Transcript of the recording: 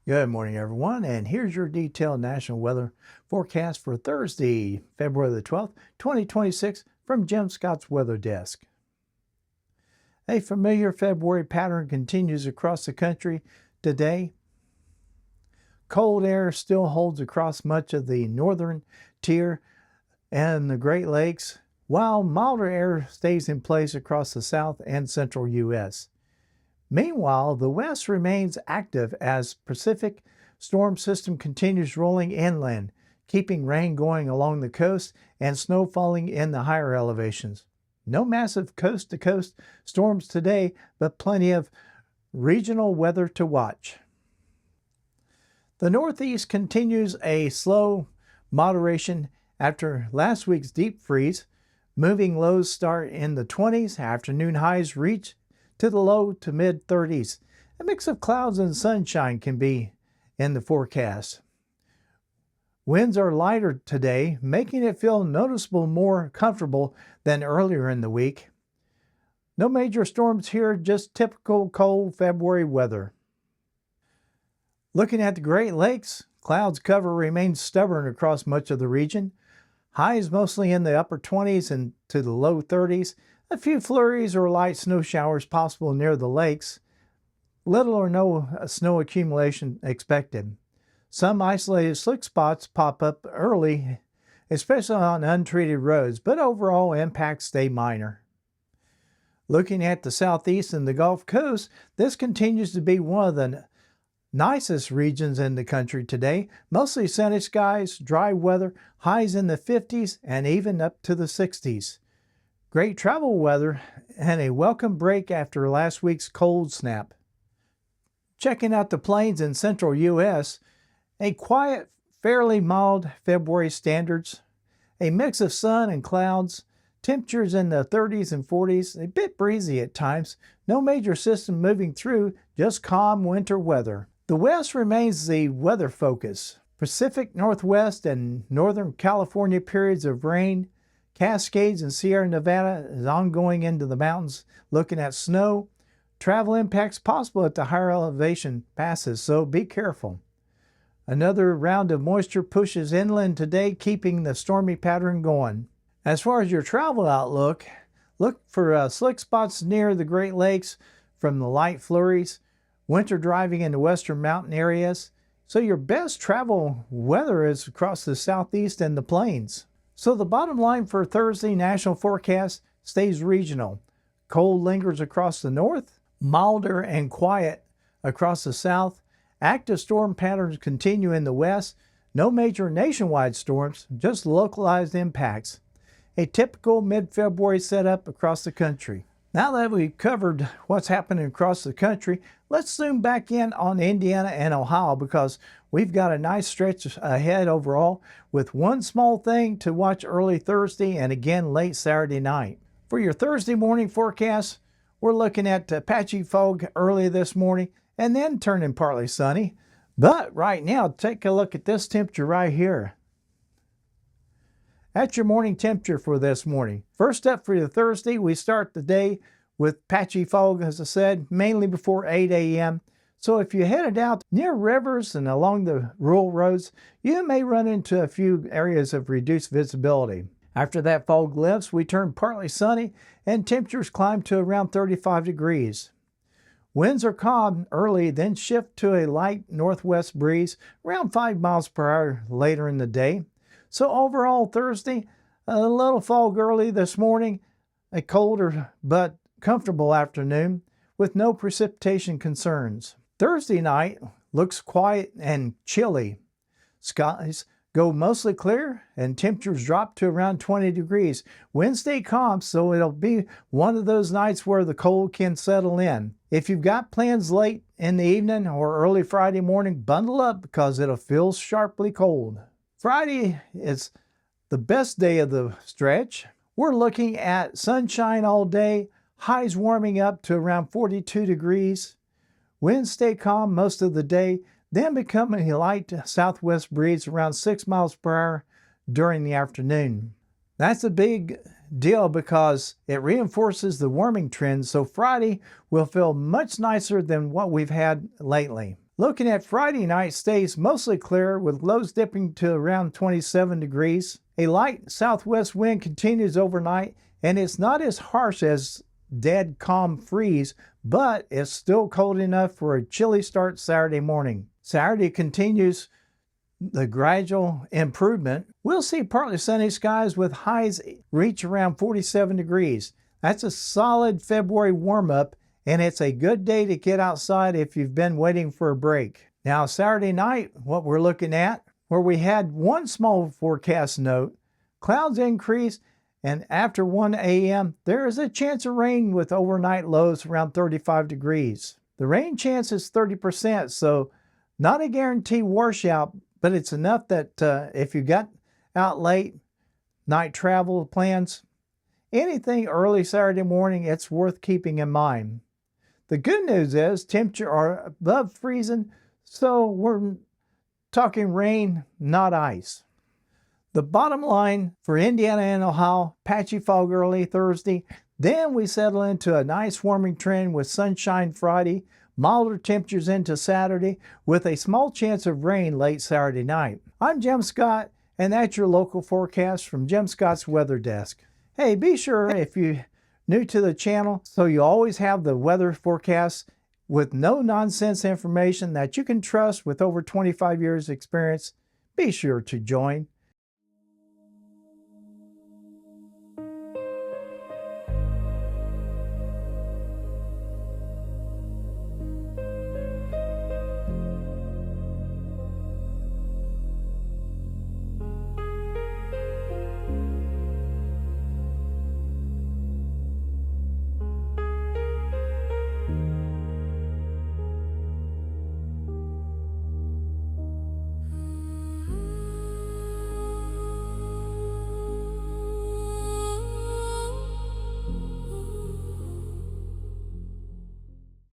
Good morning, everyone, and here's your detailed national weather forecast for Thursday, February the 12th, 2026, from Jim Scott's Weather Desk. A familiar February pattern continues across the country today. Cold air still holds across much of the northern tier and the Great Lakes, while milder air stays in place across the south and central U.S. Meanwhile, the west remains active as Pacific storm system continues rolling inland, keeping rain going along the coast and snow falling in the higher elevations. No massive coast-to-coast storms today, but plenty of regional weather to watch. The Northeast continues a slow moderation after last week's deep freeze. Moving lows start in the 20s, afternoon highs reach to the low to mid 30s. A mix of clouds and sunshine can be in the forecast. Winds are lighter today, making it feel noticeably more comfortable than earlier in the week. No major storms here, just typical cold February weather. Looking at the Great Lakes, clouds cover remains stubborn across much of the region. Highs mostly in the upper 20s and to the low 30s. A few flurries or light snow showers possible near the lakes. Little or no snow accumulation expected. Some isolated slick spots pop up early, especially on untreated roads, but overall impacts stay minor. Looking at the southeast and the Gulf Coast, this continues to be one of the nicest regions in the country today. Mostly sunny skies, dry weather, highs in the 50s and even up to the 60s. Great travel weather and a welcome break after last week's cold snap. Checking out the plains in central U.S., a quiet, fairly mild February standards, a mix of sun and clouds, temperatures in the 30s and 40s, a bit breezy at times, no major system moving through, just calm winter weather. The west remains the weather focus. Pacific Northwest and Northern California periods of rain. Cascades and Sierra Nevada is ongoing into the mountains, looking at snow. Travel impacts possible at the higher elevation passes, so be careful. Another round of moisture pushes inland today, keeping the stormy pattern going. As far as your travel outlook, look for slick spots near the Great Lakes from the light flurries. Winter driving in the western mountain areas. So your best travel weather is across the southeast and the plains. So the bottom line for Thursday national forecast stays regional. Cold lingers across the north, milder and quiet across the south. Active storm patterns continue in the west. No major nationwide storms, just localized impacts. A typical mid-February setup across the country. Now that we've covered what's happening across the country, let's zoom back in on Indiana and Ohio because we've got a nice stretch ahead overall with one small thing to watch early Thursday and again late Saturday night. For your Thursday morning forecast, we're looking at patchy fog early this morning and then turning partly sunny. But right now, take a look at this temperature right here. That's your morning temperature for this morning. First up for your Thursday, we start the day with patchy fog, as I said, mainly before 8 a.m. So if you're headed out near rivers and along the rural roads, you may run into a few areas of reduced visibility. After that fog lifts, we turn partly sunny and temperatures climb to around 35 degrees. Winds are calm early, then shift to a light northwest breeze around 5 miles per hour later in the day. So overall Thursday, a little fog early this morning, a colder but comfortable afternoon with no precipitation concerns. Thursday night looks quiet and chilly. Skies go mostly clear and temperatures drop to around 20 degrees. Wednesday calm, so it'll be one of those nights where the cold can settle in. If you've got plans late in the evening or early Friday morning, bundle up because it'll feel sharply cold. Friday is the best day of the stretch. We're looking at sunshine all day, highs warming up to around 42 degrees. Winds stay calm most of the day, then becoming a light southwest breeze around 6 miles per hour during the afternoon. That's a big deal because it reinforces the warming trend, so Friday will feel much nicer than what we've had lately. Looking at Friday night, stays mostly clear with lows dipping to around 27 degrees. A light southwest wind continues overnight, and it's not as harsh as dead calm freeze, but it's still cold enough for a chilly start Saturday morning. Saturday continues the gradual improvement. We'll see partly sunny skies with highs reach around 47 degrees. That's a solid February warm-up, and it's a good day to get outside if you've been waiting for a break. Now, Saturday night, what we're looking at, where we had one small forecast note, clouds increase, and after 1 a.m., there is a chance of rain with overnight lows around 35 degrees. The rain chance is 30%, so not a guaranteed washout, but it's enough that if you got out late, night travel plans, anything early Saturday morning, it's worth keeping in mind. The good news is temperatures are above freezing, so we're talking rain, not ice. The bottom line for Indiana and Ohio, patchy fog early Thursday. Then we settle into a nice warming trend with sunshine Friday, milder temperatures into Saturday, with a small chance of rain late Saturday night. I'm Jim Scott, and that's your local forecast from Jim Scott's Weather Desk. Hey, be sure if you're new to the channel, so you always have the weather forecasts with no nonsense information that you can trust with over 25 years experience, be sure to join.